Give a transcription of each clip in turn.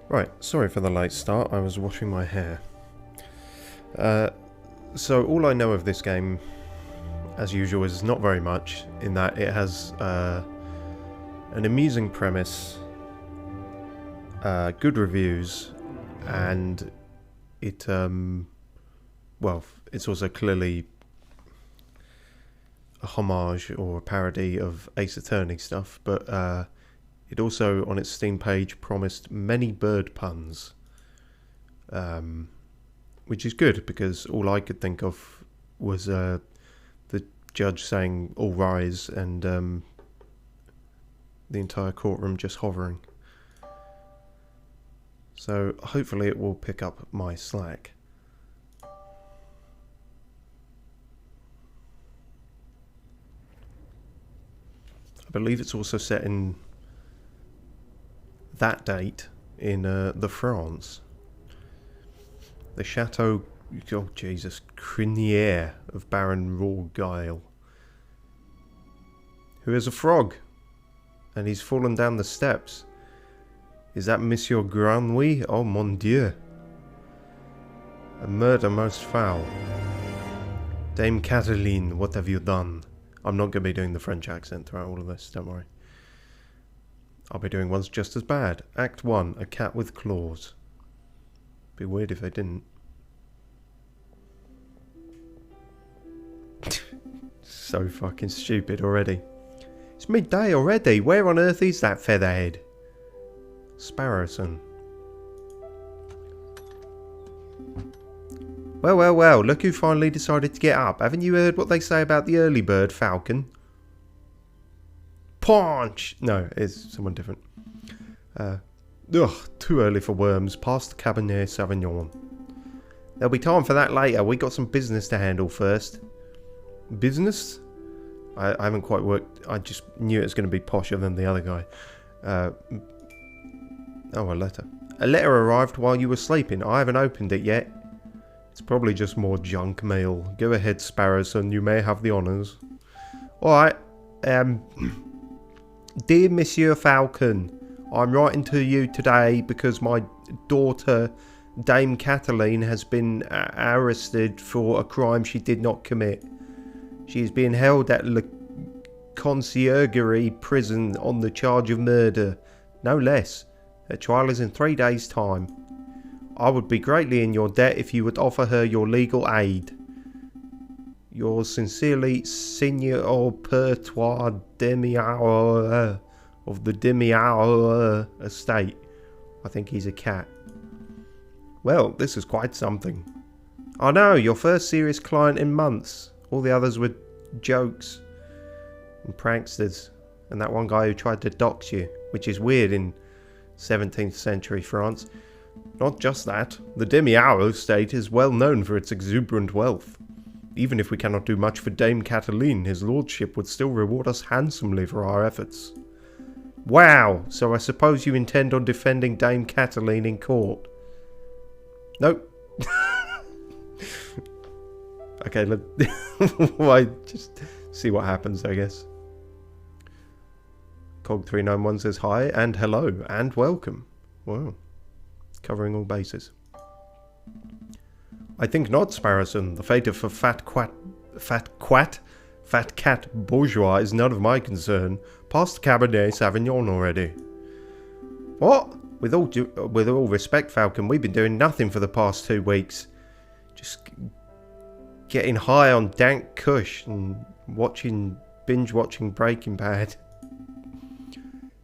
Right, sorry for the late start, I was washing my hair. So all I know of this game, as usual, is not very much, in that it has an amusing premise, good reviews, and it, well, it's also clearly a homage or a parody of Ace Attorney stuff, but it also, on its Steam page, promised many bird puns, which is good, because all I could think of was the judge saying, "All rise," and the entire courtroom just hovering. So hopefully it will pick up my slack. I believe it's also set in that date in the France. The Chateau, oh Jesus, Crinière of Baron Rourgile, who is a frog, and he's fallen down the steps. Is that Monsieur Granouille? Oh mon Dieu. A murder most foul. Dame Cataline, what have you done? I'm not going to be doing the French accent throughout all of this, don't worry. I'll be doing ones just as bad. Act 1, a cat with claws. Be weird if they didn't. So fucking stupid already. It's midday already. Where on earth is that featherhead? Sparrowson. Well, well, well. Look who finally decided to get up. Haven't you heard what they say about the early bird falcon? Punch! No, it's someone different. Too early for worms. Past the Cabernet Sauvignon. There'll be time for that later. We got some business to handle first. Business? I haven't quite worked. I just knew it was going to be posher than the other guy. A letter. A letter arrived while you were sleeping. I haven't opened it yet. It's probably just more junk mail. Go ahead, Sparrowson. You may have the honours. Alright. Dear Monsieur Falcon, I'm writing to you today because my daughter, Dame Cataline, has been arrested for a crime she did not commit. She is being held at Le Conciergerie prison on the charge of murder, no less. Her trial is in 3 days' time. I would be greatly in your debt if you would offer her your legal aid. Yours sincerely, Seigneur Pertois Demiaur of the Demiaur estate. I think he's a cat. Well, this is quite something. I know, your first serious client in months. All the others were jokes and pranksters, and that one guy who tried to dox you, which is weird in 17th century France. Not just that, the Demiaur estate is well known for its exuberant wealth. Even if we cannot do much for Dame Cataline, his lordship would still reward us handsomely for our efforts. Wow, so I suppose you intend on defending Dame Cataline in court? Nope. Okay, why just see what happens, I guess. Cog391 says hi and hello and welcome. Wow. Covering all bases. I think not, Sparrowson. The fate of a fat cat bourgeois is none of my concern. Past Cabernet Sauvignon already. What? With all respect, Falcon, we've been doing nothing for the past 2 weeks. Just getting high on dank kush and binge watching Breaking Bad.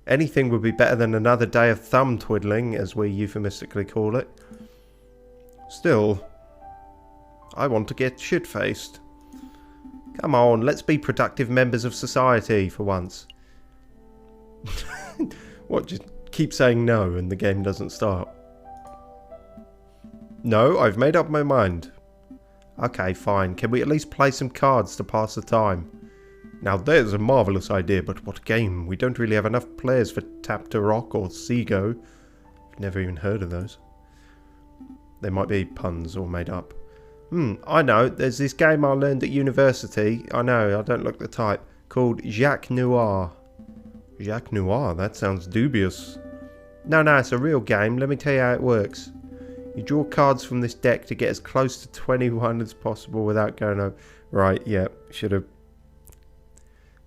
Anything would be better than another day of thumb twiddling, as we euphemistically call it. Still, I want to get shit-faced. Come on, let's be productive members of society for once. What, just keep saying no and the game doesn't start? No, I've made up my mind. Okay, fine. Can we at least play some cards to pass the time? Now there's a marvellous idea, but what game? We don't really have enough players for Tap to Rock or Seago. I've never even heard of those. They might be puns or made up. I know. There's this game I learned at university. I know, I don't look the type. Called Jacques Noir. Jacques Noir? That sounds dubious. No, it's a real game. Let me tell you how it works. You draw cards from this deck to get as close to 21 as possible without going over. Right, yep. Should have.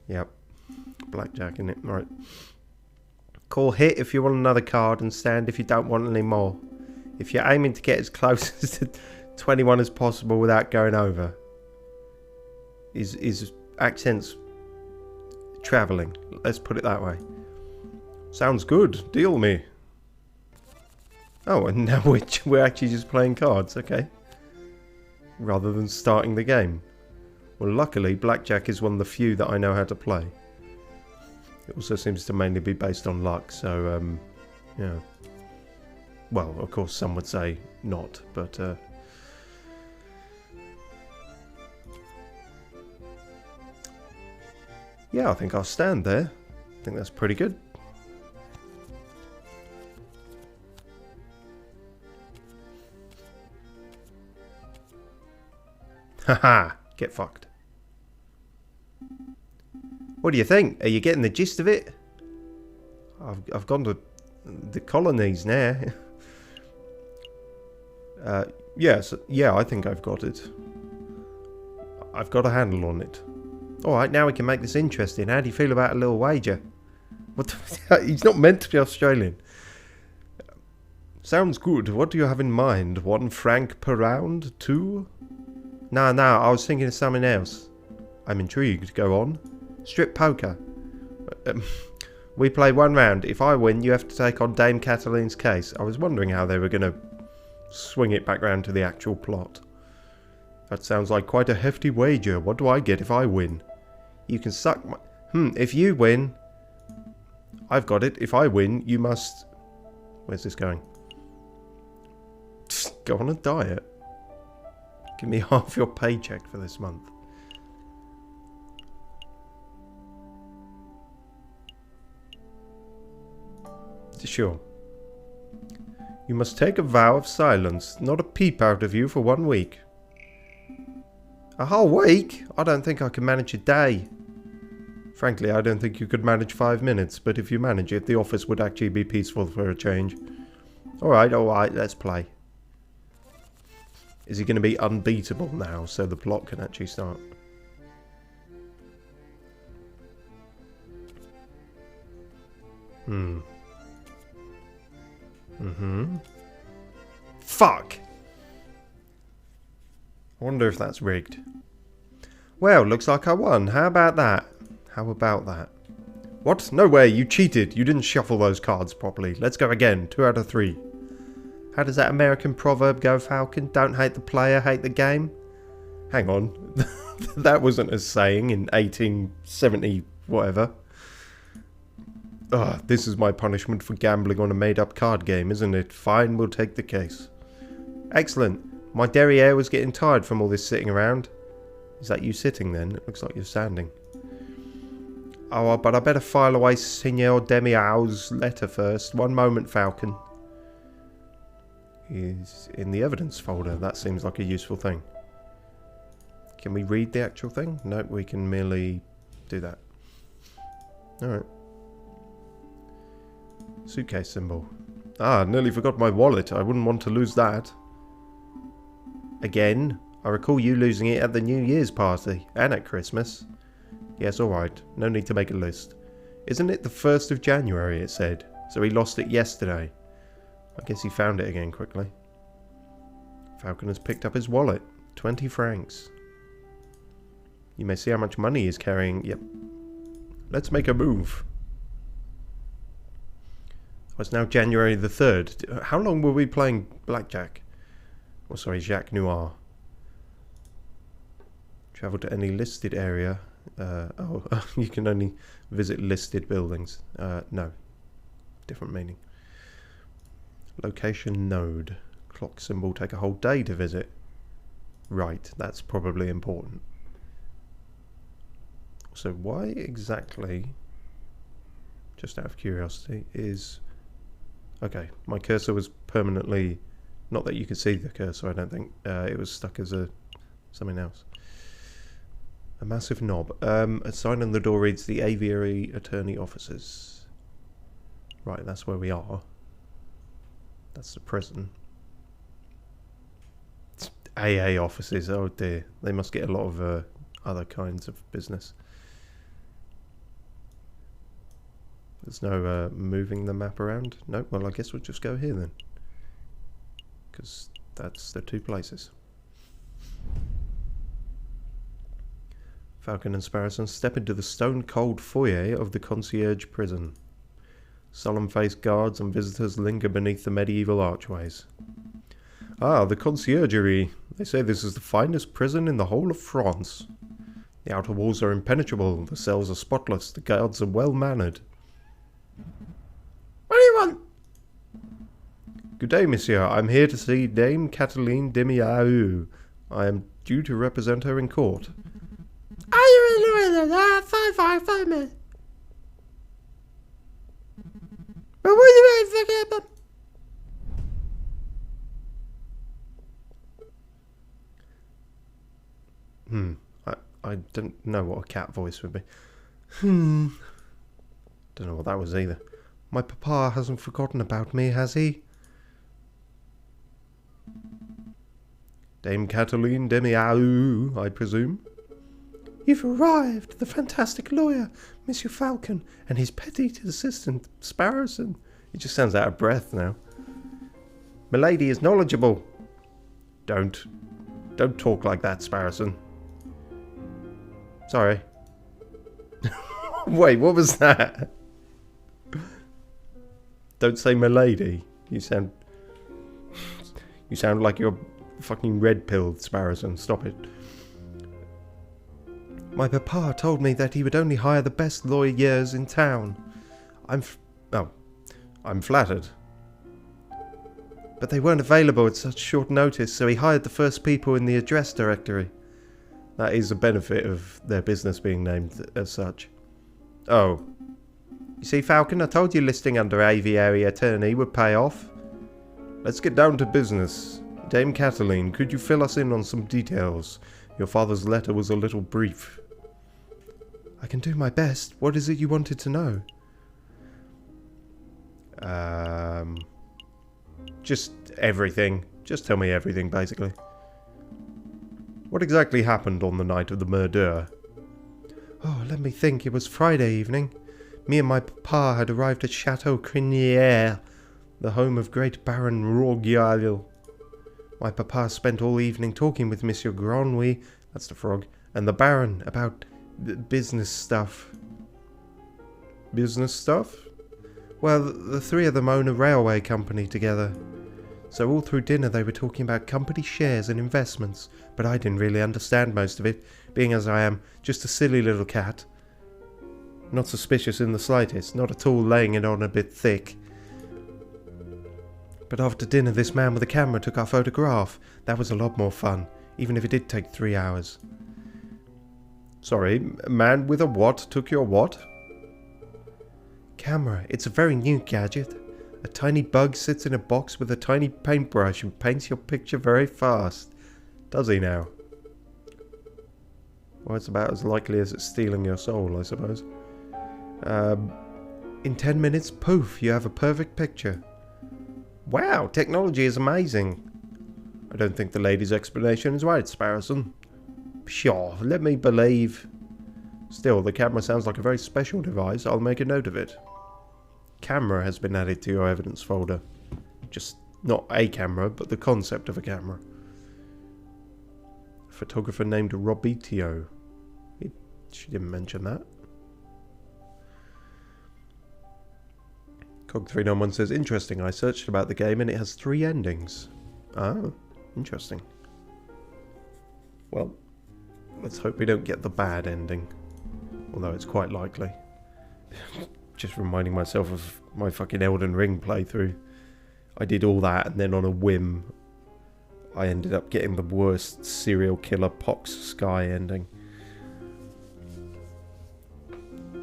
Yep. Blackjack, in it. Right. Call hit if you want another card and stand if you don't want any more. If you're aiming to get as close to 21 as possible without going over. Is accents travelling. Let's put it that way. Sounds good. Deal me. Oh, and now we're actually just playing cards. Okay. Rather than starting the game. Well, luckily, blackjack is one of the few that I know how to play. It also seems to mainly be based on luck, so, yeah. Well, of course, some would say not, but, yeah, I think I'll stand there. I think that's pretty good. Haha, get fucked. What do you think? Are you getting the gist of it? I've gone to the colonies now. Yes, yeah, I think I've got it. I've got a handle on it. Alright, now we can make this interesting. How do you feel about a little wager? What the, he's not meant to be Australian. Sounds good. What do you have in mind? 1 franc per round? 2? No, I was thinking of something else. I'm intrigued. Go on. Strip poker. We play 1 round. If I win, you have to take on Dame Cataline's case. I was wondering how they were going to swing it back round to the actual plot. That sounds like quite a hefty wager. What do I get if I win? You can suck my... if you win... I've got it. If I win, you must... Where's this going? Go on a diet. Give me half your paycheck for this month. Sure. You must take a vow of silence. Not a peep out of you for 1 week. A whole week? I don't think I can manage a day. Frankly, I don't think you could manage 5 minutes, but if you manage it, the office would actually be peaceful for a change. Alright, let's play. Is he going to be unbeatable now, so the plot can actually start? Fuck! I wonder if that's rigged. Well, looks like I won. How about that? What? No way, you cheated. You didn't shuffle those cards properly. Let's go again. 2 out of 3. How does that American proverb go, Falcon? Don't hate the player, hate the game? Hang on. That wasn't a saying in 1870 whatever. Ugh, this is my punishment for gambling on a made-up card game, isn't it? Fine, we'll take the case. Excellent. My derriere was getting tired from all this sitting around. Is that you sitting then? It looks like you're standing. Oh, but I better file away Signor Demiau's letter first. 1 moment, Falcon. He's in the evidence folder. That seems like a useful thing. Can we read the actual thing? No, we can merely do that. Alright. Suitcase symbol. Ah, nearly forgot my wallet. I wouldn't want to lose that. Again? I recall you losing it at the New Year's party. And at Christmas. Yes, alright. No need to make a list. Isn't it the 1st of January, it said? So he lost it yesterday. I guess he found it again quickly. Falcon has picked up his wallet. 20 francs. You may see how much money he's carrying. Yep. Let's make a move. Oh, it's now January the 3rd. How long were we playing blackjack? Oh, sorry, Jacques Noir. Travel to any listed area. You can only visit listed buildings. No. Different meaning. Location node. Clock symbol take a whole day to visit. Right, that's probably important. So why exactly, just out of curiosity, is... Okay, my cursor was permanently... Not that you could see the cursor, I don't think. It was stuck as something else. A massive knob. A sign on the door reads the Aviary Attorney Offices. Right, that's where we are. That's the prison. It's AA offices, oh dear. They must get a lot of other kinds of business. There's no moving the map around. No, well I guess we'll just go here then. Because that's the two places. Falcon and Sparrowson step into the stone-cold foyer of the concierge prison. Solemn-faced guards and visitors linger beneath the medieval archways. Ah, the conciergerie. They say this is the finest prison in the whole of France. The outer walls are impenetrable, the cells are spotless, the guards are well-mannered. What do you want? Good day, monsieur. I'm here to see Dame Cataline Demiaou. I am due to represent her in court. Are you a lawyer then? Fine man. But what are you waiting for? I don't know what a cat voice would be. Don't know what that was either. My papa hasn't forgotten about me, has he? Dame Cataline Demiaou, I presume. You've arrived, the fantastic lawyer, Monsieur Falcon, and his petty assistant, Sparrowson. He just sounds out of breath now. Milady is knowledgeable. Don't talk like that, Sparrowson. Sorry. Wait, what was that? Don't say milady. You sound like you're fucking red-pilled, Sparrowson. Stop it. My papa told me that he would only hire the best lawyers in town. I'm flattered. But they weren't available at such short notice, so he hired the first people in the address directory. That is a benefit of their business being named as such. Oh. You see, Falcon, I told you listing under Aviary attorney would pay off. Let's get down to business. Dame Cataline, could you fill us in on some details? Your father's letter was a little brief. I can do my best. What is it you wanted to know? Just everything. Just tell me everything, basically. What exactly happened on the night of the murder? Oh, let me think. It was Friday evening. Me and my papa had arrived at Chateau Crinière, the home of great Baron Rogial. My papa spent all evening talking with Monsieur Granouille, that's the frog, and the Baron about business stuff. Business stuff? Well, the three of them own a railway company together. So all through dinner they were talking about company shares and investments, but I didn't really understand most of it, being as I am just a silly little cat. Not suspicious in the slightest, not at all laying it on a bit thick. But after dinner this man with a camera took our photograph. That was a lot more fun, even if it did take 3 hours. Sorry, a man with a what took your what? Camera. It's a very new gadget. A tiny bug sits in a box with a tiny paintbrush and paints your picture very fast. Does he now? Well, it's about as likely as it's stealing your soul, I suppose. In 10 minutes, poof, you have a perfect picture. Wow, technology is amazing. I don't think the lady's explanation is right, Sparrowson. Sure, let me believe. Still, the camera sounds like a very special device. I'll make a note of it. Camera has been added to your evidence folder. Just not a camera, but the concept of a camera. A photographer named Robitio. She didn't mention that. Cog391 says, interesting, I searched about the game and it has 3 endings. Oh, interesting. Well, let's hope we don't get the bad ending. Although it's quite likely. Just reminding myself of my fucking Elden Ring playthrough. I did all that and then on a whim I ended up getting the worst serial killer Pox Sky ending.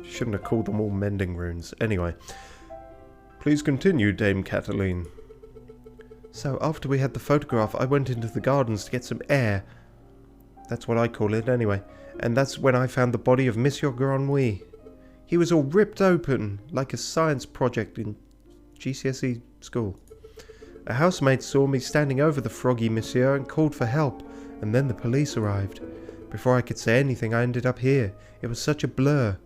Shouldn't have called them all mending runes. Anyway. Please continue, Dame Cataline. So, after we had the photograph, I went into the gardens to get some air. That's what I call it, anyway. And that's when I found the body of Monsieur Granouille. He was all ripped open, like a science project in GCSE school. A housemaid saw me standing over the froggy, monsieur, and called for help, and then the police arrived. Before I could say anything, I ended up here. It was such a blur.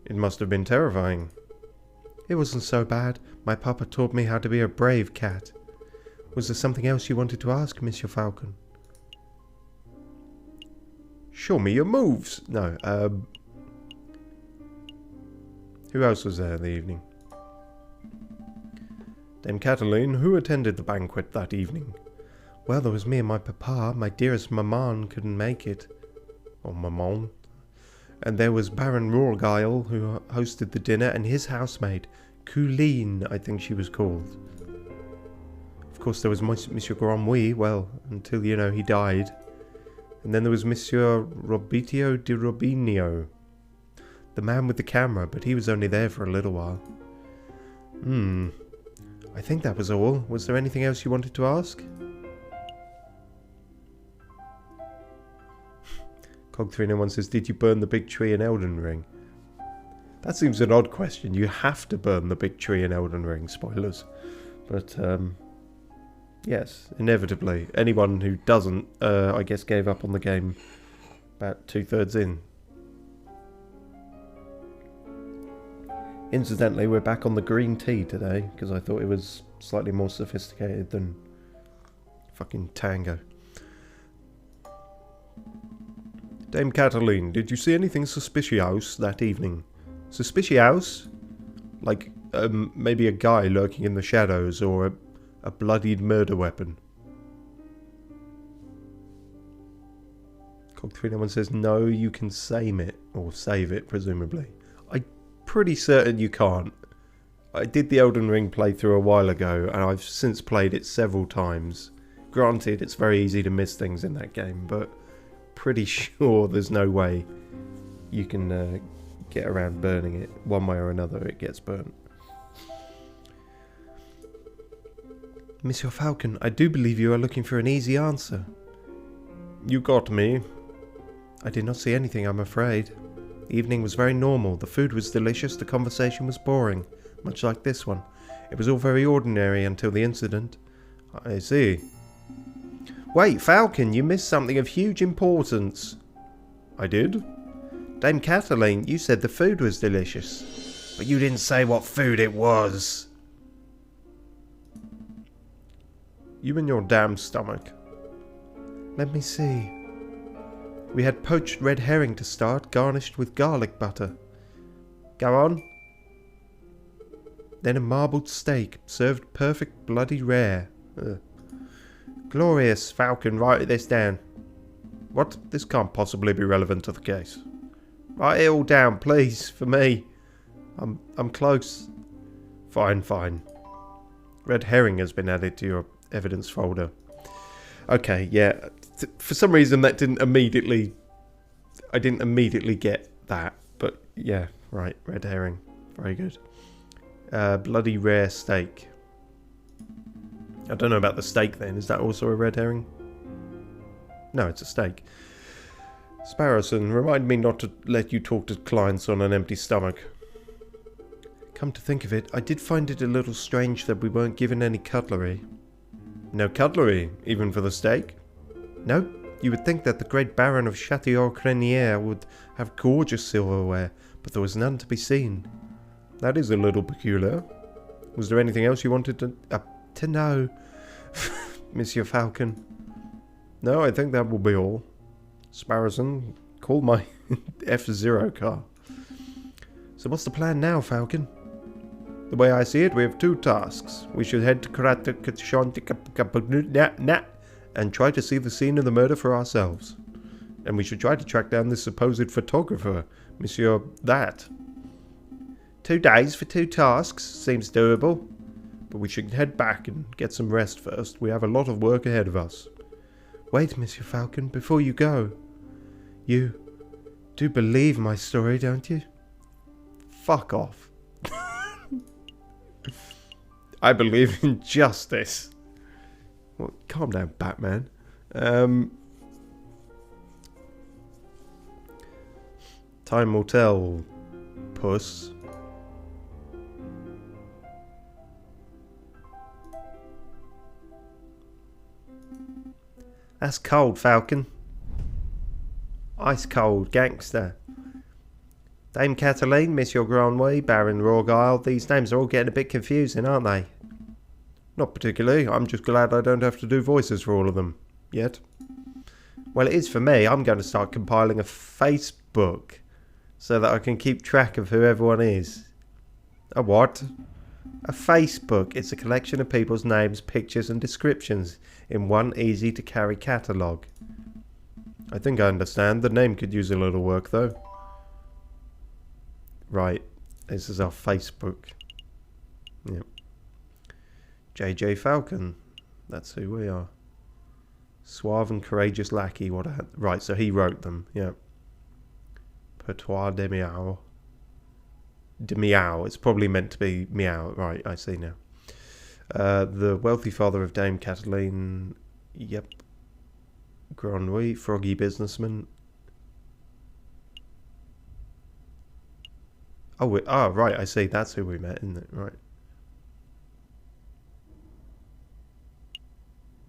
It must have been terrifying. It wasn't so bad. My papa taught me how to be a brave cat. Was there something else you wanted to ask, Monsieur Falcon? Show me your moves. No, who else was there in the evening? Dame Cataline, who attended the banquet that evening? Well, there was me and my papa. My dearest maman couldn't make it. Or maman. And there was Baron Rorgeil, who hosted the dinner, and his housemaid, Couline, I think she was called. Of course, there was Monsieur Grandouille, well, until, you know, he died. And then there was Monsieur Robitio di Robinio, the man with the camera, but he was only there for a little while. I think that was all. Was there anything else you wanted to ask? Cog301 says, did you burn the big tree in Elden Ring? That seems an odd question. You have to burn the big tree in Elden Ring, spoilers. But, yes, inevitably. Anyone who doesn't, I guess, gave up on the game about 2/3 in. Incidentally, we're back on the green tea today, because I thought it was slightly more sophisticated than fucking Tango. Dame Cataline, did you see anything suspicious that evening? Suspicious? Like, maybe a guy lurking in the shadows, or a bloodied murder weapon? Cog301 says, no, you can save it, or save it, presumably. I'm pretty certain you can't. I did the Elden Ring playthrough a while ago, and I've since played it several times. Granted, it's very easy to miss things in that game, but pretty sure there's no way you can get around burning it. One way or another, it gets burnt. Monsieur Falcon, I do believe you are looking for an easy answer. You got me. I did not see anything, I'm afraid. The evening was very normal. The food was delicious. The conversation was boring, much like this one. It was all very ordinary until the incident. I see. Wait, Falcon, you missed something of huge importance. I did? Dame Cataline, you said the food was delicious. But you didn't say what food it was. You and your damn stomach. Let me see. We had poached red herring to start, garnished with garlic butter. Go on. Then a marbled steak, served perfect bloody rare. Ugh. Glorious, Falcon, write this down. What? This can't possibly be relevant to the case. Write it all down, please, for me. I'm close. Fine, fine. Red herring has been added to your evidence folder. Okay, yeah. For some reason that didn't immediately... I didn't immediately get that. But yeah, right. Red herring. Very good. Bloody rare steak. I don't know about the steak then. Is that also a red herring? No, it's a steak. Sparrowson, remind me not to let you talk to clients on an empty stomach. Come to think of it, I did find it a little strange that we weren't given any cutlery. No cutlery, even for the steak? No, you would think that the great Baron of Châtillon-Crenière would have gorgeous silverware, but there was none to be seen. That is a little peculiar. Was there anything else you wanted to know, Monsieur Falcon? No, I think that will be all. Sparrowson, call my F-Zero car. So what's the plan now, Falcon? The way I see it, we have two tasks. We should head to and try to see the scene of the murder for ourselves. And we should try to track down this supposed photographer, Monsieur That. 2 days for 2 tasks seems doable. But we should head back and get some rest first. We have a lot of work ahead of us. Wait, Monsieur Falcon, before you go. You do believe my story, don't you? Fuck off. I believe in justice. Well, calm down, Batman. Time will tell, puss. That's cold, Falcon. Ice cold, gangster. Dame Cataline, Monsieur Granwy, Baron Rorgile. These names are all getting a bit confusing, aren't they? Not particularly. I'm just glad I don't have to do voices for all of them. Yet. Well, it is for me. I'm going to start compiling a Facebook so that I can keep track of who everyone is. A what? A Facebook. It's a collection of people's names, pictures and descriptions in one easy to carry catalogue. I think I understand. The name could use a little work though. Right. This is our Facebook. Yep. JJ Falcon. That's who we are. Suave and courageous lackey. What a... Right, so he wrote them. Yeah. Patois de Miao. De Miao. It's probably meant to be Meow. Right, I see now. The wealthy father of Dame Cataline. Yep. Granwy. Froggy businessman. Oh, right, I see. That's who we met, isn't it? Right.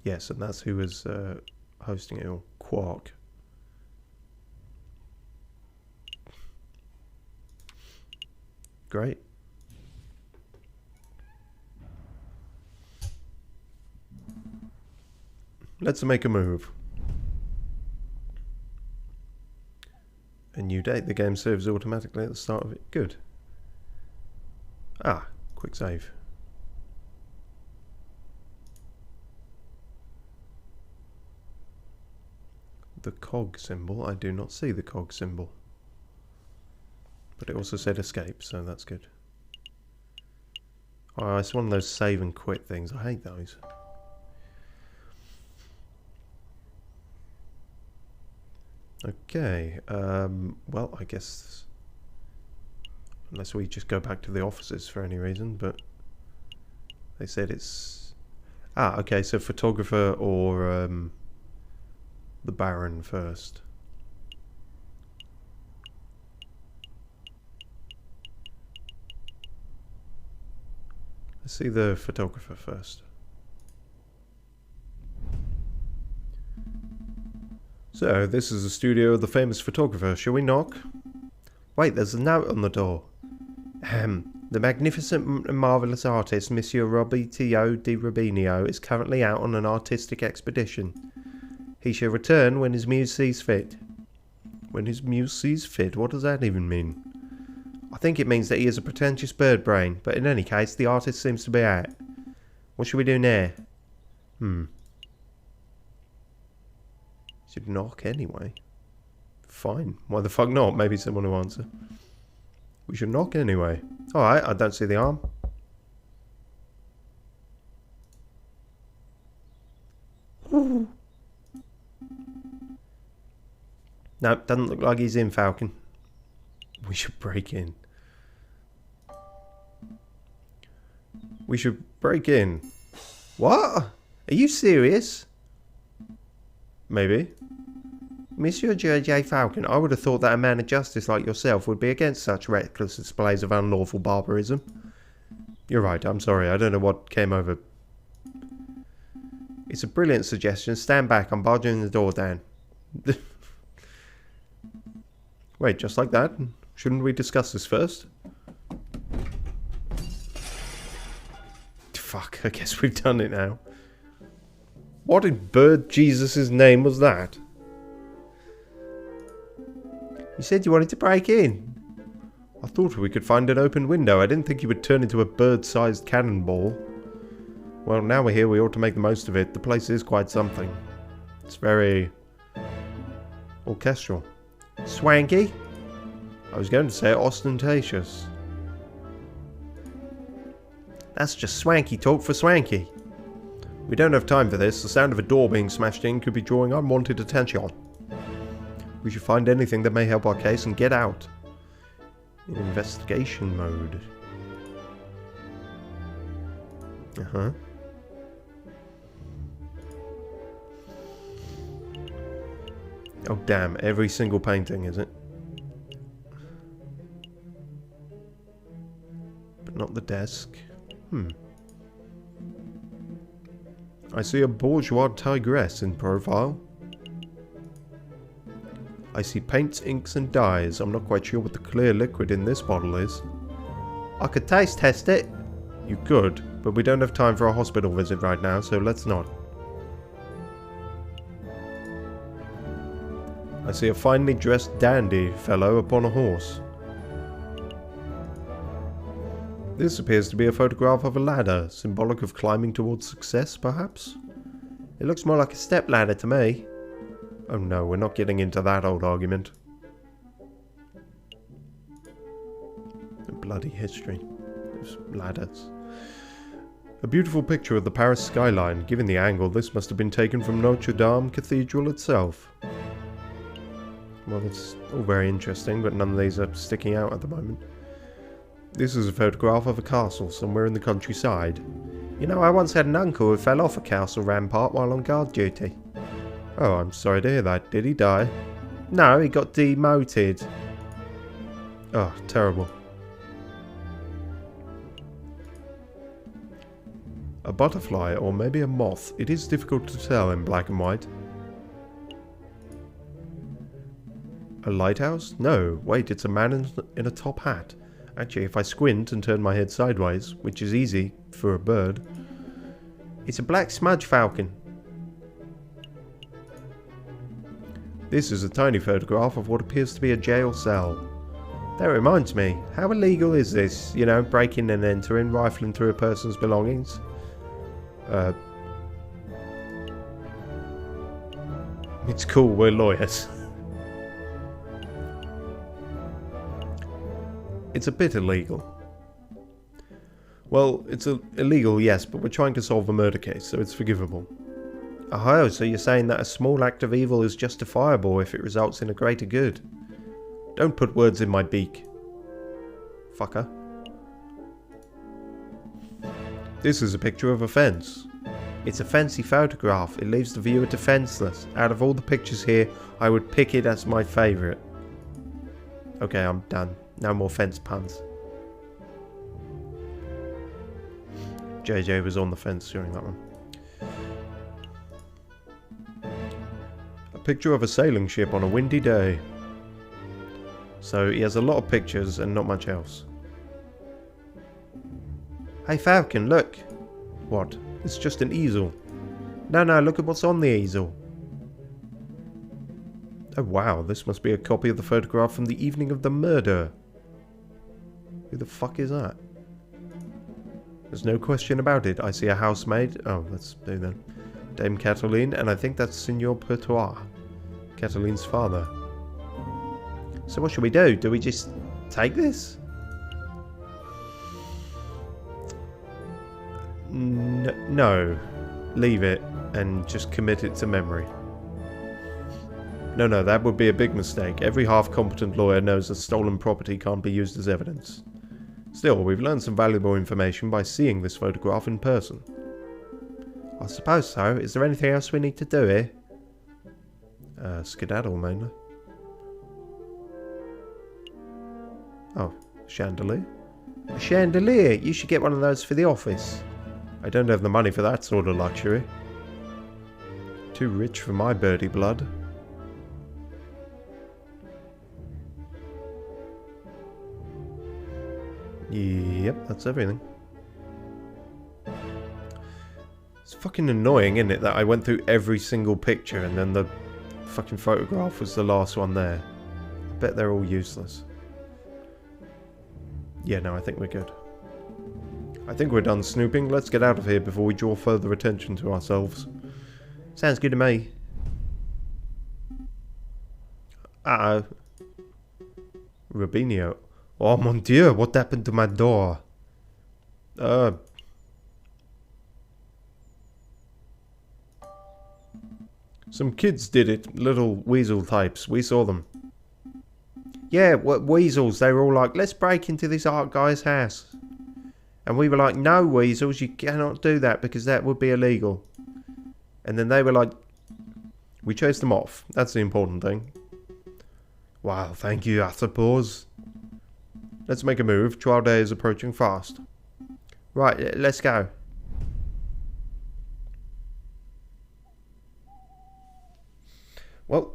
Yes, and that's who was hosting it all. Quark. Great. Let's make a move. A new date. The game saves automatically at the start of it. Good. Ah, quick save. The cog symbol. I do not see the cog symbol. But it also said escape, so that's good. Oh, it's one of those save and quit things. I hate those. Okay, well, I guess... Unless we just go back to the offices for any reason, but... They said it's... Ah, okay, so photographer or, the Baron first. Let's see the photographer first. So, this is the studio of the famous photographer. Shall we knock? Wait, there's a note on the door. The magnificent and marvellous artist, Monsieur Robitio di Rubinio, is currently out on an artistic expedition. He shall return when his muse sees fit. When his muse sees fit? What does that even mean? I think it means that he is a pretentious bird brain, but in any case, the artist seems to be out. What should we do now? Should knock anyway. Fine. Why the fuck not? Maybe someone will answer. We should knock anyway. Alright, I don't see the arm. No, doesn't look like he's in, Falcon. We should break in. We should break in. What? Are you serious? Maybe. Monsieur J.J. Falcon, I would have thought that a man of justice like yourself would be against such reckless displays of unlawful barbarism. You're right, I'm sorry, I don't know what came over. It's a brilliant suggestion. Stand back, I'm barging the door down. Wait, just like that? Shouldn't we discuss this first? Fuck, I guess we've done it now. What in bird Jesus' name was that? You said you wanted to break in. I thought we could find an open window. I didn't think you would turn into a bird-sized cannonball. Well, now we're here, we ought to make the most of it. The place is quite something. It's very... orchestral. Swanky? I was going to say ostentatious. That's just swanky talk for swanky. We don't have time for this. The sound of a door being smashed in could be drawing unwanted attention. We should find anything that may help our case and get out. In investigation mode. Uh-huh. Oh damn, every single painting, is it? But not the desk. I see a bourgeois tigress in profile. I see paints, inks and dyes. I'm not quite sure what the clear liquid in this bottle is. I could taste test it. You could, but we don't have time for a hospital visit right now, so let's not. I see a finely dressed dandy fellow upon a horse. This appears to be a photograph of a ladder, symbolic of climbing towards success, perhaps? It looks more like a step ladder to me. Oh no, we're not getting into that old argument. The bloody history. Those ladders. A beautiful picture of the Paris skyline. Given the angle, this must have been taken from Notre Dame Cathedral itself. Well, it's all very interesting, but none of these are sticking out at the moment. This is a photograph of a castle somewhere in the countryside. You know, I once had an uncle who fell off a castle rampart while on guard duty. Oh, I'm sorry to hear that. Did he die? No, he got demoted. Oh, terrible. A butterfly, or maybe a moth. It is difficult to tell in black and white. A lighthouse? No, wait, it's a man in a top hat. Actually, if I squint and turn my head sideways, which is easy for a bird, it's a black smudge falcon. This is a tiny photograph of what appears to be a jail cell. That reminds me, how illegal is this? You know, breaking and entering, rifling through a person's belongings? It's cool, we're lawyers. It's a bit illegal. Well, it's illegal, yes, but we're trying to solve a murder case, so it's forgivable. Oh, so you're saying that a small act of evil is justifiable if it results in a greater good? Don't put words in my beak. Fucker. This is a picture of a fence. It's a fancy photograph. It leaves the viewer defenseless. Out of all the pictures here, I would pick it as my favourite. Okay, I'm done. No more fence puns. JJ was on the fence during that one. A picture of a sailing ship on a windy day. So he has a lot of pictures and not much else. Hey Falcon, look! What? It's just an easel. No, look at what's on the easel. Oh wow, this must be a copy of the photograph from the evening of the murder. Who the fuck is that? There's no question about it. I see a housemaid. Oh, let's do then. Dame Cataline, and I think that's Signor Pertois, Cataline's father. So what should we do? Do we just take this? No. Leave it and just commit it to memory. No, that would be a big mistake. Every half-competent lawyer knows that stolen property can't be used as evidence. Still, we've learned some valuable information by seeing this photograph in person. I suppose so. Is there anything else we need to do here? Skedaddle, mainly. Oh, chandelier? A chandelier? You should get one of those for the office. I don't have the money for that sort of luxury. Too rich for my birdie blood. Yep, that's everything. It's fucking annoying, isn't it, that I went through every single picture and then the fucking photograph was the last one there. I bet they're all useless. Yeah, no, I think we're good. I think we're done snooping. Let's get out of here before we draw further attention to ourselves. Sounds good to me. Uh-oh. Rubinho. Oh mon dieu, what happened to my door? Some kids did it, little weasel types. We saw them. Yeah, weasels. They were all like, let's break into this art guy's house. And we were like, no, weasels, you cannot do that because that would be illegal. And then they were like, we chased them off. That's the important thing. Wow, thank you, I suppose. Let's make a move. Trial day is approaching fast. Right, let's go. Well,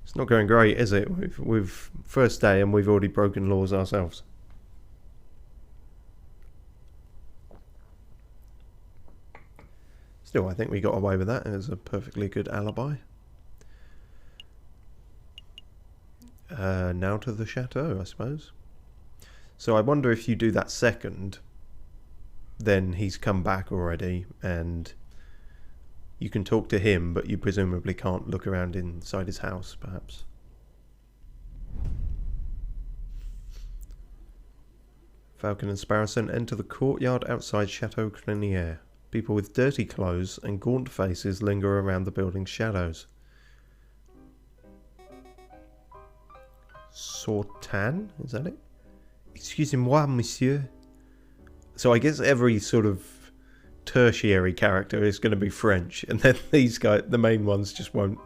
it's not going great, is it? We've first day and we've already broken laws ourselves. Still, I think we got away with that. It was a perfectly good alibi. Now to the chateau, I suppose. So I wonder if you do that second, then he's come back already, and you can talk to him, but you presumably can't look around inside his house, perhaps. Falcon and Sparrowson enter the courtyard outside Chateau Crenier. People with dirty clothes and gaunt faces linger around the building's shadows. Sortan? Is that it? Excusez-moi, monsieur. So I guess every sort of tertiary character is going to be French, and then these guys, the main ones, just won't.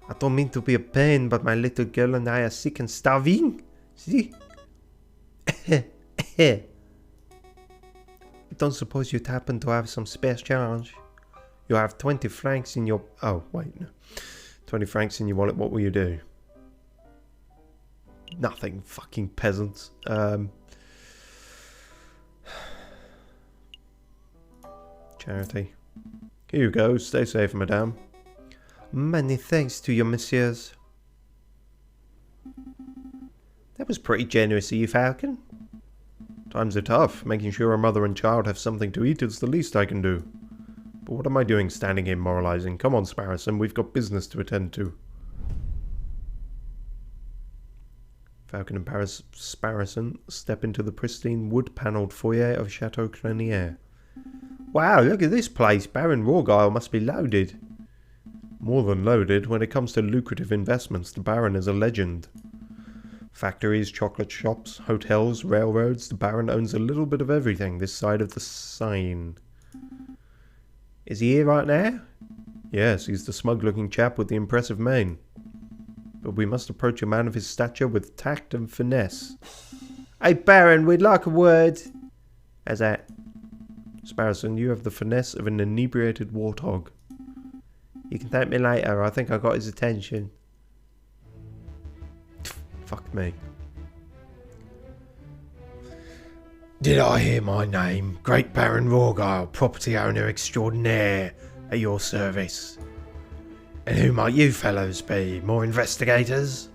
I don't mean to be a pain, but my little girl and I are sick and starving. See? I don't suppose you'd happen to have some spare change? You have 20 francs in your... Oh, wait, no. 20 francs in your wallet, what will you do? Nothing, fucking peasants. Charity. Here you go, stay safe, madame. Many thanks to you, messieurs. That was pretty generous of you, Falcon. Times are tough. Making sure a mother and child have something to eat is the least I can do. But what am I doing standing here moralizing? Come on, Sparrowson, we've got business to attend to. Falcon and Sparrowson step into the pristine wood-panelled foyer of Chateau Crenier. Wow, look at this place. Baron Rawgile must be loaded. More than loaded. When it comes to lucrative investments, the Baron is a legend. Factories, chocolate shops, hotels, railroads. The Baron owns a little bit of everything this side of the Seine. Is he here right now? Yes, he's the smug-looking chap with the impressive mane. But we must approach a man of his stature with tact and finesse. Hey, Baron, we'd like a word. How's that? Sparrowson, you have the finesse of an inebriated warthog. You can thank me later. I think I got his attention. Fuck me. Did I hear my name? Great Baron Rawgile, property owner extraordinaire, at your service. And who might you fellows be? More investigators?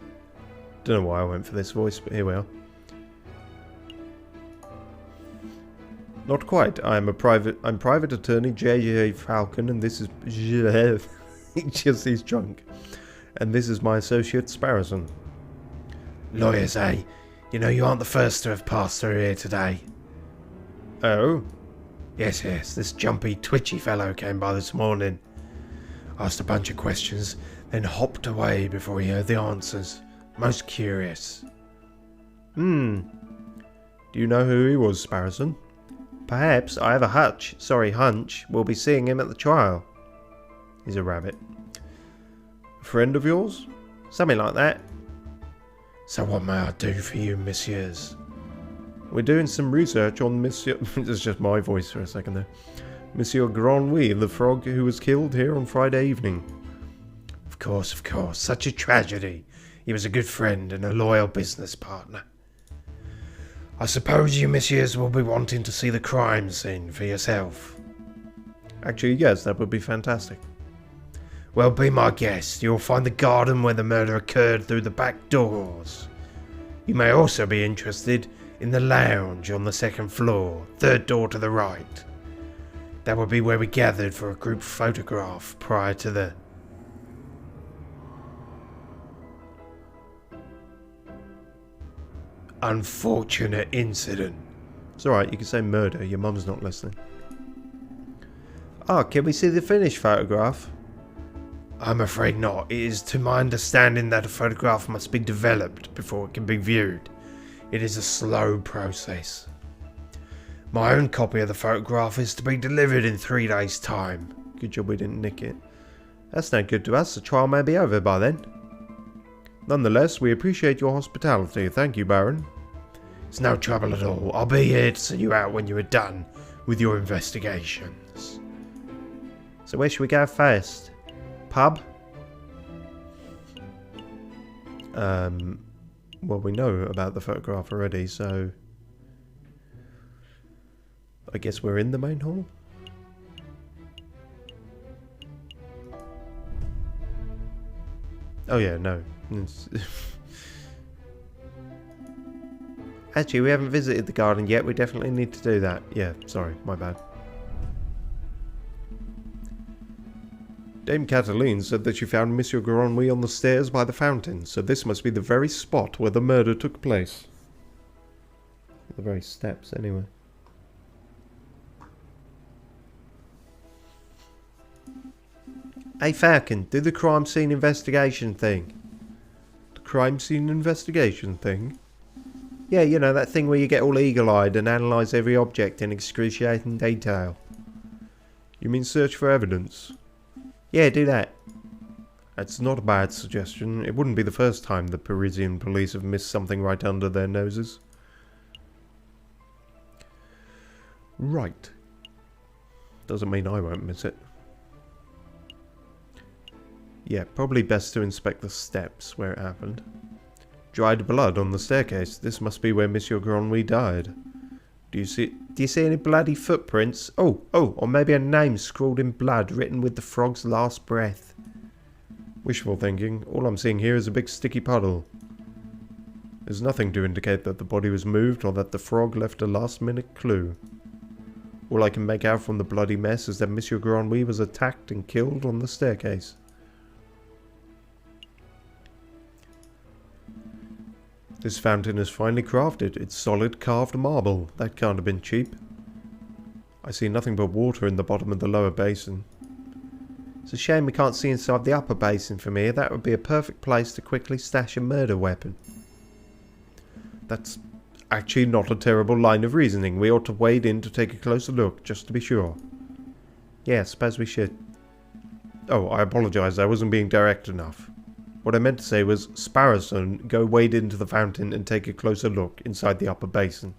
Don't know why I went for this voice, but here we are. Not quite. I'm private attorney J.J. Falcon, and this is... he's drunk. And this is my associate Sparrowson. Lawyers, eh? You know you aren't the first to have passed through here today. Oh? Yes, this jumpy, twitchy fellow came by this morning. Asked a bunch of questions, then hopped away before he heard the answers. Most curious. Do you know who he was, Sparrowson? Perhaps. I have a hunch. We'll be seeing him at the trial. He's a rabbit. A friend of yours? Something like that. So what may I do for you, messieurs? We're doing some research on Monsieur... It's just my voice for a second there. Monsieur Granouille, the frog who was killed here on Friday evening. Of course. Such a tragedy. He was a good friend and a loyal business partner. I suppose you messieurs will be wanting to see the crime scene for yourself. Actually, yes, that would be fantastic. Well, be my guest. You'll find the garden where the murder occurred through the back doors. You may also be interested in the lounge on the second floor, third door to the right. That would be where we gathered for a group photograph prior to the... unfortunate incident. It's alright, you can say murder, your mum's not listening. Oh, can we see the finished photograph? I'm afraid not. It is to my understanding that a photograph must be developed before it can be viewed. It is a slow process. My own copy of the photograph is to be delivered in 3 days' time. Good job we didn't nick it. That's no good to us. The trial may be over by then. Nonetheless, we appreciate your hospitality. Thank you, Baron. It's no trouble at all. I'll be here to see you out when you are done with your investigations. So where should we go first? pub? Well, we know about the photograph already, so I guess we're in the main hall? Oh yeah, no. Actually, we haven't visited the garden yet. We definitely need to do that. Yeah, sorry, my bad. Dame Cataline said that she found Monsieur Granwy on the stairs by the fountain, so this must be the very spot where the murder took place. The very steps, anyway. Hey Falcon, do the crime scene investigation thing. The crime scene investigation thing? Yeah, you know, that thing where you get all eagle-eyed and analyse every object in excruciating detail. You mean search for evidence? Yeah, do that. That's not a bad suggestion. It wouldn't be the first time the Parisian police have missed something right under their noses. Right. Doesn't mean I won't miss it. Yeah, probably best to inspect the steps where it happened. Dried blood on the staircase. This must be where Monsieur Granwy died. Do you see any bloody footprints? Oh, or maybe a name scrawled in blood written with the frog's last breath. Wishful thinking. All I'm seeing here is a big sticky puddle. There's nothing to indicate that the body was moved or that the frog left a last-minute clue. All I can make out from the bloody mess is that Monsieur Granwy was attacked and killed on the staircase. This fountain is finely crafted. It's solid carved marble. That can't have been cheap. I see nothing but water in the bottom of the lower basin. It's a shame we can't see inside the upper basin from here. That would be a perfect place to quickly stash a murder weapon. That's actually not a terrible line of reasoning. We ought to wade in to take a closer look, just to be sure. Yeah, I suppose we should. Oh, I apologise. I wasn't being direct enough. What I meant to say was, Sparrowson, go wade into the fountain and take a closer look inside the upper basin.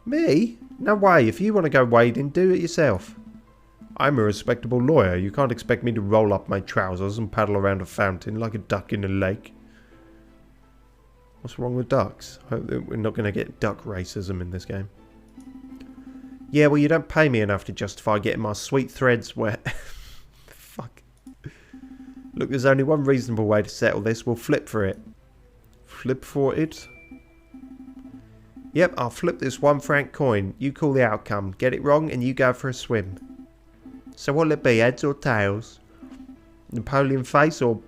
Me? No way. If you want to go wading, do it yourself. I'm a respectable lawyer. You can't expect me to roll up my trousers and paddle around a fountain like a duck in a lake. What's wrong with ducks? I hope that we're not going to get duck racism in this game. Yeah, well, you don't pay me enough to justify getting my sweet threads wet. Fuck. Look, there's only one reasonable way to settle this. We'll flip for it. Flip for it? Yep, I'll flip this 1 franc coin. You call the outcome. Get it wrong and you go for a swim. So what'll it be, heads or tails? Napoleon face or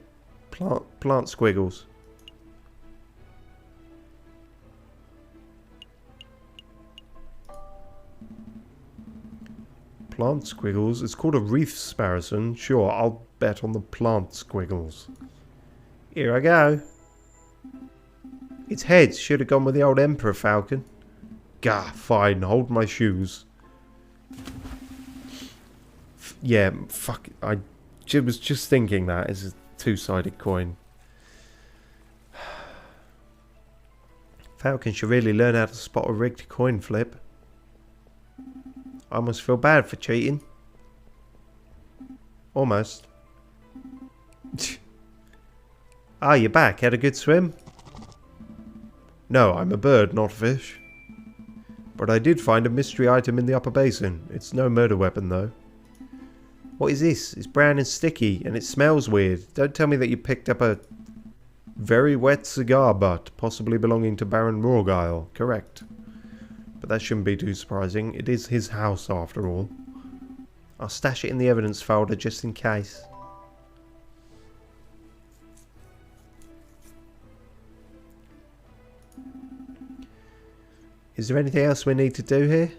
plant squiggles? Plant squiggles? It's called a wreath, Sparrowson. Sure, I'll bet on the plant squiggles. Here I go. Its heads should have gone with the old Emperor Falcon. Gah, fine, hold my shoes. Yeah, fuck, I was just thinking that is a two-sided coin. Falcon should really learn how to spot a rigged coin flip. I almost feel bad for cheating. Almost. Ah, you're back. Had a good swim? No, I'm a bird, not a fish. But I did find a mystery item in the upper basin. It's no murder weapon, though. What is this? It's brown and sticky, and it smells weird. Don't tell me that you picked up a very wet cigar butt, possibly belonging to Baron Rorgile. Correct. But that shouldn't be too surprising. It is his house, after all. I'll stash it in the evidence folder just in case. Is there anything else we need to do here?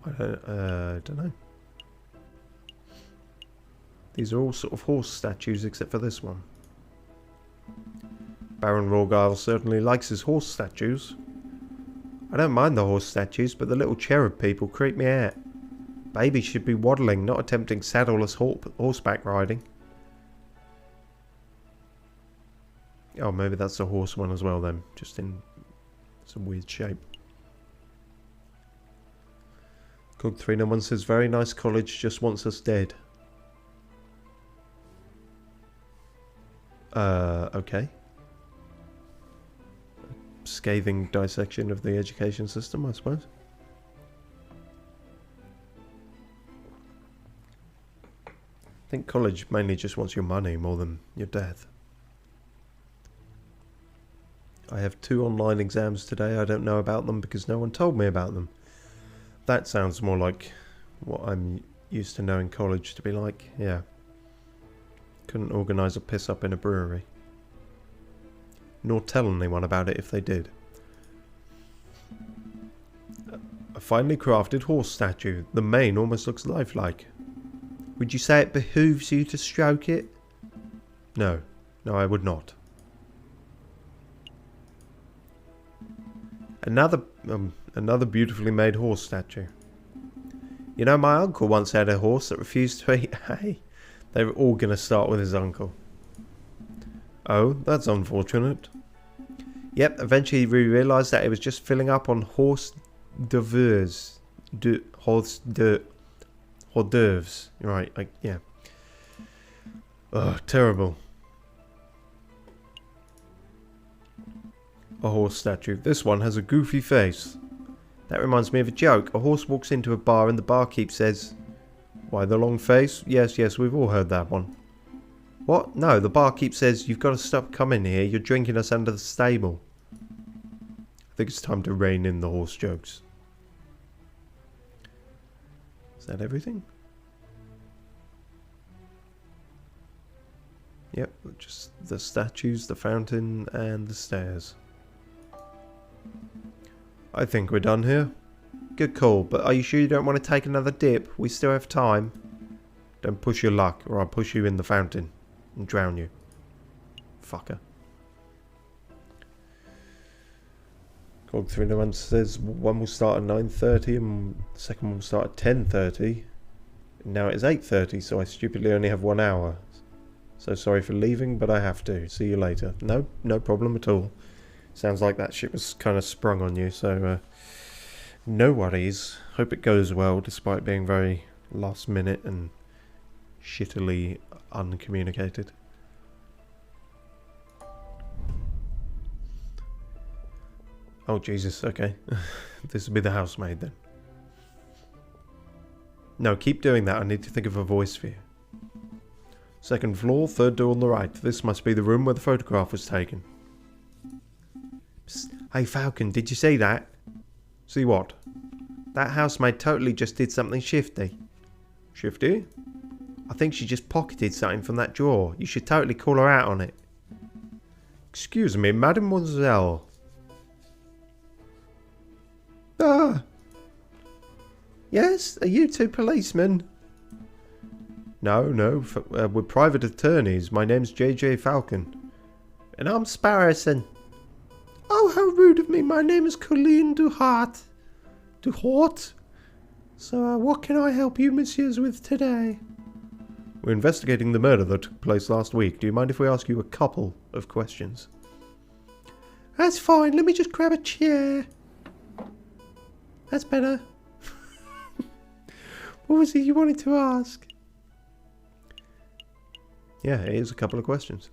I don't know. These are all sort of horse statues except for this one. Baron Rorgile certainly likes his horse statues. I don't mind the horse statues, but the little cherub people creep me out. Babies should be waddling, not attempting saddleless horseback riding. Oh, maybe that's a horse one as well then, just in some weird shape. Code 391 says, very nice college, just wants us dead. Okay. Scathing dissection of the education system, I suppose. I think college mainly just wants your money more than your death. I have 2 online exams today. I don't know about them because no one told me about them. That sounds more like what I'm used to knowing college to be like. Yeah. Couldn't organise a piss up in a brewery. Nor tell anyone about it if they did. A finely crafted horse statue. The mane almost looks lifelike. Would you say it behooves you to stroke it? No. No, I would not. Another beautifully made horse statue. You know, my uncle once had a horse that refused to eat hay. They were all going to start with his uncle. Oh, that's unfortunate. Yep, eventually we realised that it was just filling up on hors d'oeuvres. Hors d'oeuvres. Right, yeah. Oh, terrible. A horse statue. This one has a goofy face. That reminds me of a joke. A horse walks into a bar and the barkeep says, "Why the long face?" Yes, we've all heard that one. What? No, the barkeep says, "You've got to stop coming here. You're drinking us under the stable." I think it's time to rein in the horse jokes. Is that everything? Yep, just the statues, the fountain, and the stairs. I think we're done here. Good call, but are you sure you don't want to take another dip? We still have time. Don't push your luck, or I'll push you in the fountain and drown you. Fucker. Cog 391 says one will start at 9:30 and the second one will start at 10:30. Now it is 8:30, so I stupidly only have 1 hour. So sorry for leaving, but I have to. See you later. No problem at all. Sounds like that shit was kind of sprung on you, so no worries. Hope it goes well, despite being very last minute and shittily uncommunicated. Oh Jesus, okay. This will be the housemaid then. No, keep doing that. I need to think of a voice for you. Second floor, third door on the right. This must be the room where the photograph was taken. Psst. Hey Falcon, did you see that? See what? That housemaid totally just did something shifty. Shifty? I think she just pocketed something from that drawer. You should totally call her out on it. Excuse me, mademoiselle. Ah. Yes? Are you two policemen? No. We're private attorneys. My name's JJ Falcon. And I'm Sparrowson. Oh, how rude of me. My name is Colleen Duhart. Duhart? So, what can I help you, messieurs, with today? We're investigating the murder that took place last week. Do you mind if we ask you a couple of questions? That's fine. Let me just grab a chair. That's better. What was it you wanted to ask? Yeah, here's a couple of questions.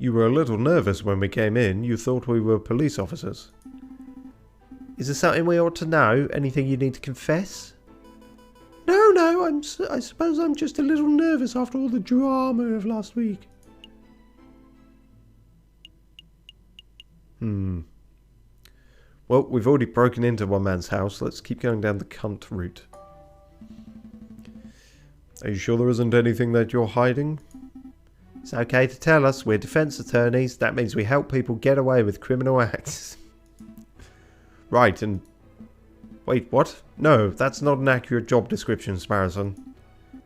You were a little nervous when we came in. You thought we were police officers. Is there something we ought to know? Anything you need to confess? No, I suppose I'm just a little nervous after all the drama of last week. Well, we've already broken into one man's house. Let's keep going down the cunt route. Are you sure there isn't anything that you're hiding? It's okay to tell us. We're defense attorneys. That means we help people get away with criminal acts. Right, and... Wait, what? No, that's not an accurate job description, Sparrowson.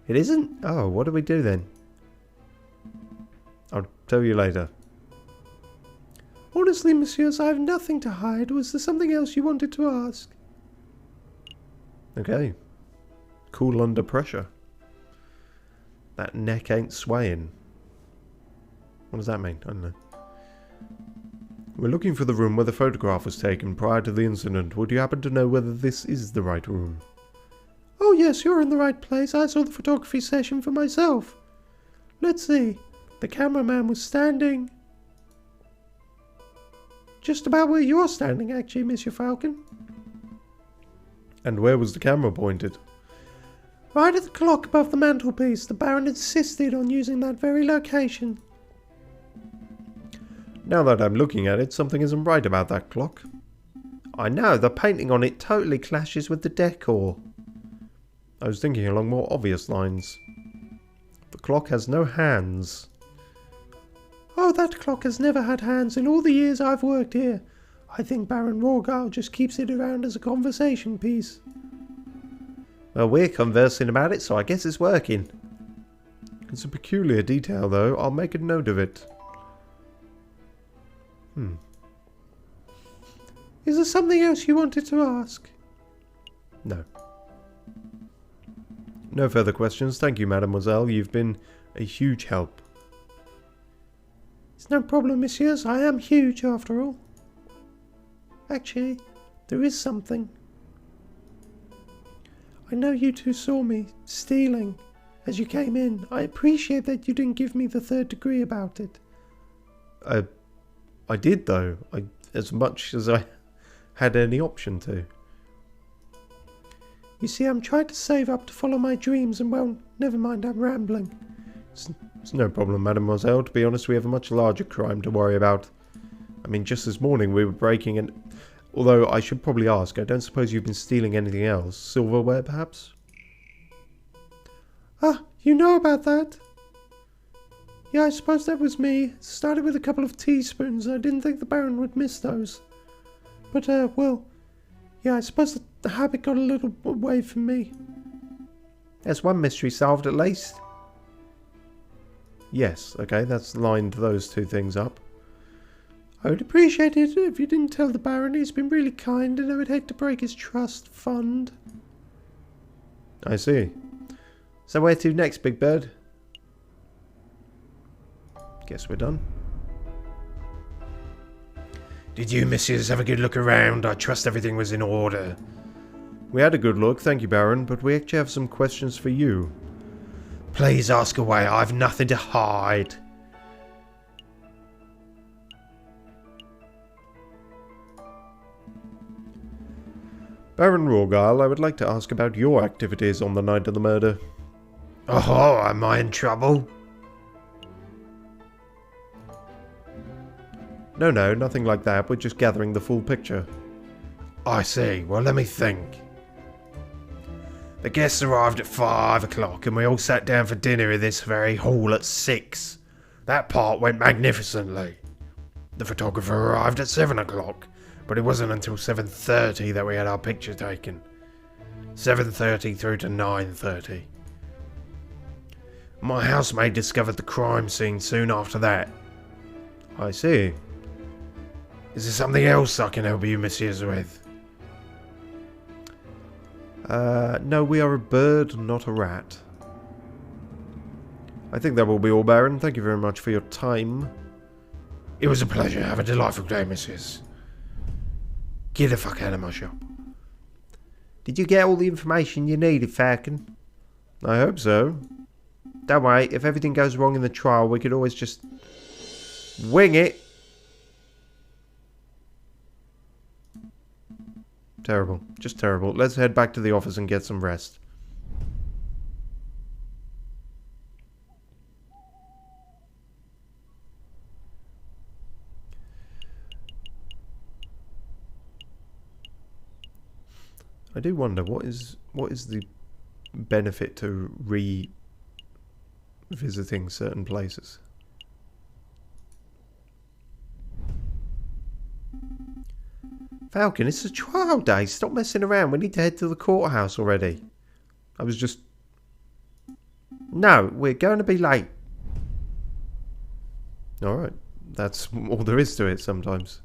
It isn't? Oh, what do we do then? I'll tell you later. Honestly, messieurs, I have nothing to hide. Was there something else you wanted to ask? Okay. Cool under pressure. That neck ain't swaying. What does that mean? I don't know. We're looking for the room where the photograph was taken prior to the incident. Would you happen to know whether this is the right room? Oh yes, you're in the right place. I saw the photography session for myself. Let's see. The cameraman was standing just about where you're standing, actually, Monsieur Falcon. And where was the camera pointed? Right at the clock above the mantelpiece. The Baron insisted on using that very location. Now that I'm looking at it, something isn't right about that clock. I know, the painting on it totally clashes with the decor. I was thinking along more obvious lines. The clock has no hands. Oh, that clock has never had hands in all the years I've worked here. I think Baron Rorgal just keeps it around as a conversation piece. Well, we're conversing about it, so I guess it's working. It's a peculiar detail, though. I'll make a note of it. Is there something else you wanted to ask? No. No further questions. Thank you, mademoiselle. You've been a huge help. It's no problem, messieurs. I am huge, after all. Actually, there is something. I know you two saw me stealing as you came in. I appreciate that you didn't give me the third degree about it. I did, though. As much as I had any option to. You see, I'm trying to save up to follow my dreams and, well, never mind, I'm rambling. It's no problem, mademoiselle. To be honest, we have a much larger crime to worry about. I mean, just this morning we were breaking and... Although I should probably ask, I don't suppose you've been stealing anything else? Silverware, perhaps? Ah, you know about that? Yeah, I suppose that was me. It started with a couple of teaspoons. I didn't think the Baron would miss those. But, well... Yeah, I suppose the habit got a little away from me. There's one mystery solved at least. Yes, okay, that's lined those two things up. I would appreciate it if you didn't tell the Baron. He's been really kind and I would hate to break his trust fund. I see. So where to next, Big Bird? Guess we're done. Did you, messieurs, have a good look around? I trust everything was in order. We had a good look, thank you, Baron, but we actually have some questions for you. Please ask away, I've nothing to hide. Baron Rorgal, I would like to ask about your activities on the night of the murder. Oh, am I in trouble? No, nothing like that. We're just gathering the full picture. I see. Well, let me think. The guests arrived at 5 o'clock and we all sat down for dinner in this very hall at 6. That part went magnificently. The photographer arrived at 7 o'clock, but it wasn't until 7:30 that we had our picture taken. 7:30 through to 9:30. My housemaid discovered the crime scene soon after that. I see. Is there something else I can help you, messieurs, with? No, we are a bird, not a rat. I think that will be all, Baron. Thank you very much for your time. It was a pleasure. Have a delightful day, messieurs. Get the fuck out of my shop. Did you get all the information you needed, Falcon? I hope so. Don't worry, if everything goes wrong in the trial, we could always just wing it. Terrible. Just terrible. Let's head back to the office and get some rest. I do wonder what is the benefit to revisiting certain places. Falcon, it's a trial day. Stop messing around. We need to head to the courthouse already. I was just... No, we're going to be late. Alright. That's all there is to it sometimes.